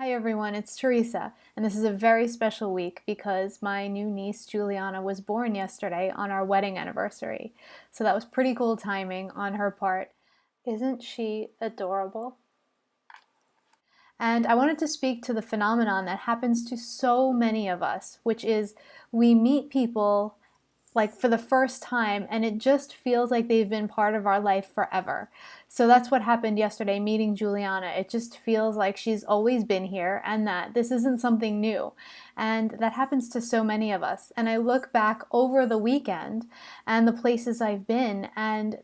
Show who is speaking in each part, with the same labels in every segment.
Speaker 1: Hi everyone, it's Theresa, and this is a very special week because my new niece Juliana was born yesterday on our wedding anniversary. So that was pretty cool timing on her part. Isn't she adorable? And I wanted to speak to the phenomenon that happens to so many of us, which is we meet people like for the first time and it just feels like they've been part of our life forever. So that's what happened yesterday meeting Juliana. It just feels like she's always been here and that this isn't something new. And that happens to so many of us. And I look back over the weekend and the places I've been, and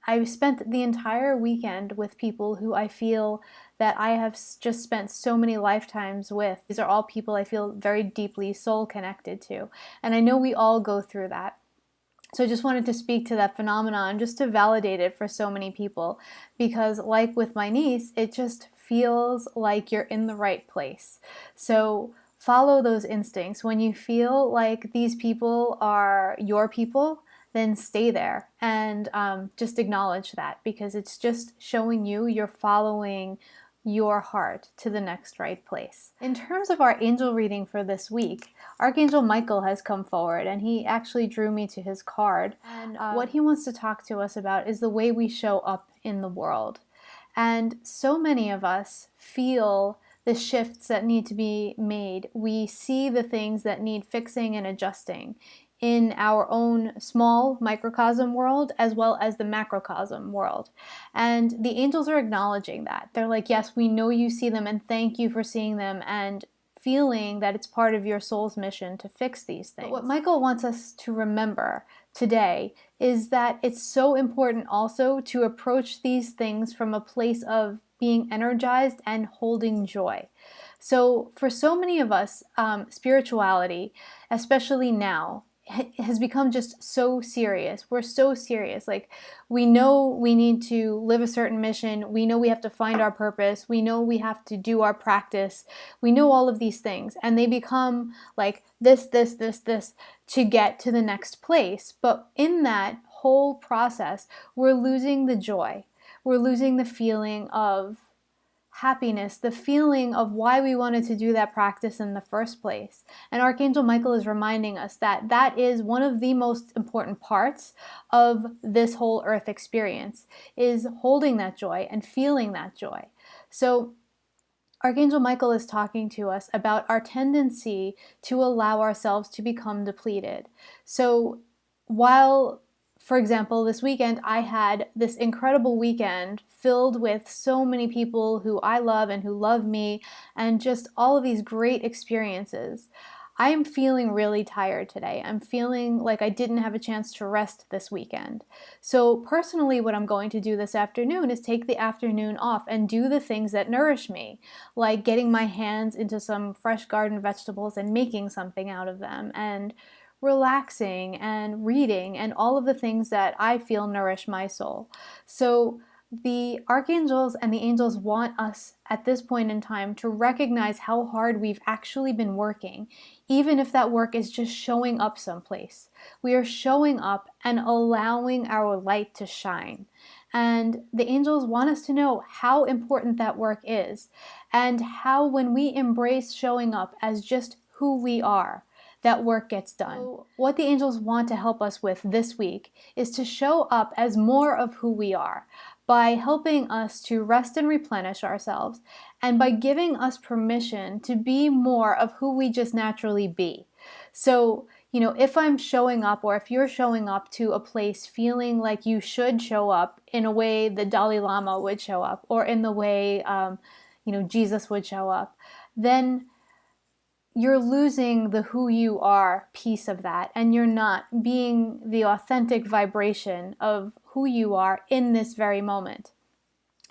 Speaker 1: I spent the entire weekend with people who I feel that I have just spent so many lifetimes with. These are all people I feel very deeply soul connected to. And I know we all go through that. So I just wanted to speak to that phenomenon just to validate it for so many people, because like with my niece, it just feels like you're in the right place. So follow those instincts. When you feel like these people are your people, then stay there and just acknowledge that, because it's just showing you're following your heart to the next right place. In terms of our angel reading for this week, Archangel Michael has come forward and he actually drew me to his card. And what he wants to talk to us about is the way we show up in the world. And so many of us feel the shifts that need to be made. We see the things that need fixing and adjusting in our own small microcosm world as well as the macrocosm world. And the angels are acknowledging that. They're like, yes, we know you see them and thank you for seeing them and feeling that it's part of your soul's mission to fix these things. But what Michael wants us to remember today is that it's so important also to approach these things from a place of being energized and holding joy. So for so many of us, spirituality, especially now, has become just so serious. We're so serious. Like, we know we need to live a certain mission. We know we have to find our purpose. We know we have to do our practice. We know all of these things. And they become like this to get to the next place. But in that whole process, we're losing the joy. We're losing the feeling of happiness, the feeling of why we wanted to do that practice in the first place. And Archangel Michael is reminding us that that is one of the most important parts of this whole earth experience, is holding that joy and feeling that joy. So Archangel Michael is talking to us about our tendency to allow ourselves to become depleted. So while, for example, this weekend I had this incredible weekend filled with so many people who I love and who love me, and just all of these great experiences, I am feeling really tired today. I'm feeling like I didn't have a chance to rest this weekend. So personally, what I'm going to do this afternoon is take the afternoon off and do the things that nourish me, like getting my hands into some fresh garden vegetables and making something out of them, and relaxing and reading and all of the things that I feel nourish my soul. So the archangels and the angels want us at this point in time to recognize how hard we've actually been working, even if that work is just showing up someplace. We are showing up and allowing our light to shine. And the angels want us to know how important that work is, and how when we embrace showing up as just who we are, that work gets done. So what the angels want to help us with this week is to show up as more of who we are, by helping us to rest and replenish ourselves, and by giving us permission to be more of who we just naturally be. So, if I'm showing up, or if you're showing up to a place feeling like you should show up in a way the Dalai Lama would show up, or in the way, Jesus would show up, then you're losing the who you are piece of that, and you're not being the authentic vibration of who you are in this very moment.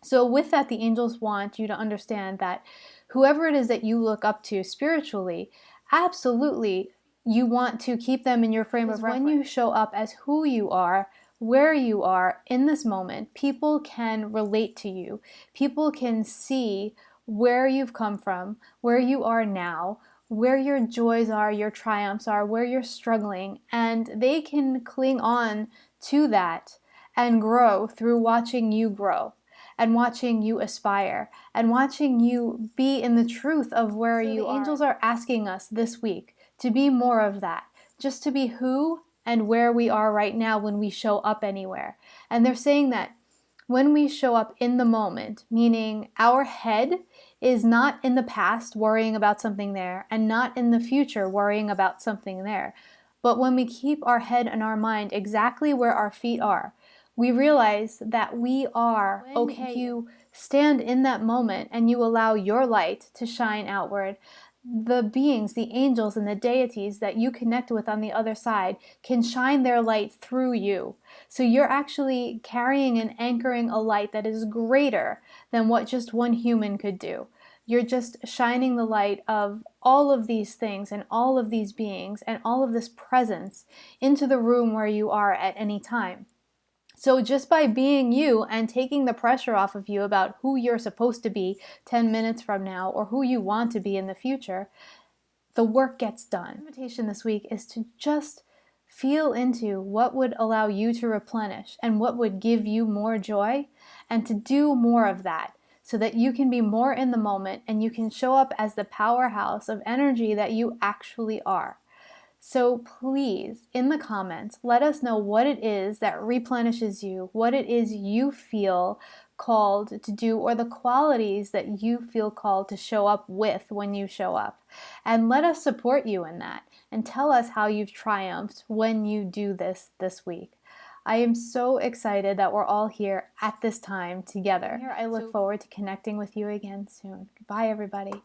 Speaker 1: So with that, the angels want you to understand that whoever it is that you look up to spiritually, absolutely you want to keep them in your frame of reference. When you show up as who you are, where you are in this moment, people can relate to you. People can see where you've come from, where you are now, where your joys are, your triumphs are, where you're struggling, and they can cling on to that and grow through watching you grow. and watching you aspire and watching you be in the truth of where you are. The angels are asking us this week to be more of that, just to be who and where we are right now when we show up anywhere. And they're saying that when we show up in the moment, meaning our head is not in the past worrying about something there and not in the future worrying about something there. But when we keep our head and our mind exactly where our feet are, we realize that we are okay. You stand in that moment and you allow your light to shine outward. The beings, the angels and the deities that you connect with on the other side can shine their light through you. So you're actually carrying and anchoring a light that is greater than what just one human could do. You're just shining the light of all of these things and all of these beings and all of this presence into the room where you are at any time. So just by being you and taking the pressure off of you about who you're supposed to be 10 minutes from now or who you want to be in the future, the work gets done. The invitation this week is to just feel into what would allow you to replenish and what would give you more joy, and to do more of that so that you can be more in the moment and you can show up as the powerhouse of energy that you actually are. So please, in the comments, let us know what it is that replenishes you, what it is you feel called to do, or the qualities that you feel called to show up with when you show up. And let us support you in that, and tell us how you've triumphed when you do this week. I am so excited that we're all here at this time together. I look forward to connecting with you again soon. Goodbye, everybody.